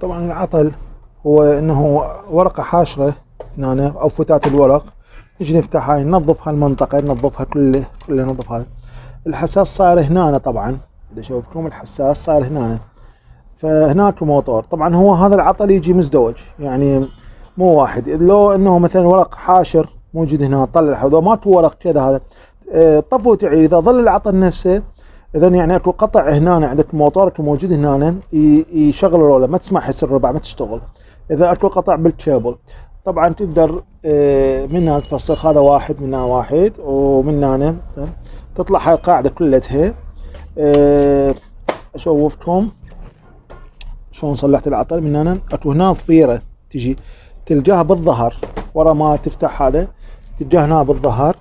طبعا العطل هو انه ورقة حاشرة هنا او فتات الورق، نجي نفتح هاي ننظف هالمنطقة، ننظفها كلها ننظفها. الحساس صاير هنا طبعا، اذا اشوفكم الحساس صاير هنا، فهناك الموتور. طبعا هو هذا العطل يجي مزدوج، يعني مو واحد. لو انه مثلا ورق حاشر موجود هنا طلع هذا ما تو ورق كذا هذا طفو وتعيد. اذا ظل العطل نفسه، اذا يعني اكو قطع هنا عندك الموتور موجود هنا يشغل الرولة، ما تسمع حس الربع ما تشتغل. اذا اكو قطع بالكيبل طبعا تقدر من هنا تفسخ، هذا واحد من هنا واحد، ومن هنا تطلع هاي القاعدة كلتها. اشوفكم شلون صلحت العطل. من هنا اكو هنا ضفيرة تجي تلقاها بالظهر، ورا ما تفتح هذا تلقاها هنا بالظهر،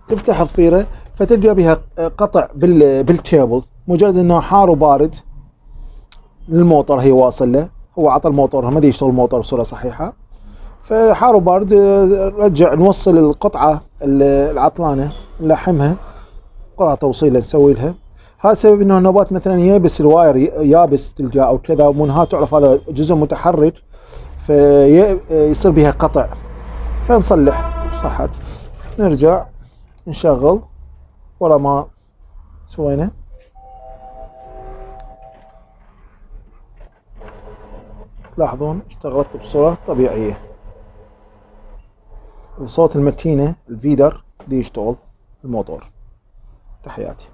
تفتح ضفيرة فتلقى بها قطع بالكيبل. مجرد انه حار وبارد للموتور هي واصل له، هو عطل موتور ما دي يشتغل الموتور بصورة صحيحة، فحار وبارد رجع نوصل القطعة العطلانة نلحمها، قطعة توصيلة نسوي لها. هذا السبب انه النوبات مثلا يابس الواير يابس تلقاه او كذا، ومن ها تعرف هذا جزء متحرك فيصير بها قطع، فنصلح. صحت نرجع نشغل ورا ما سوينا. تلاحظون اشتغلت بصورة طبيعية، وصوت الماكينة الفيدر دي يشتغل الموتور. تحياتي.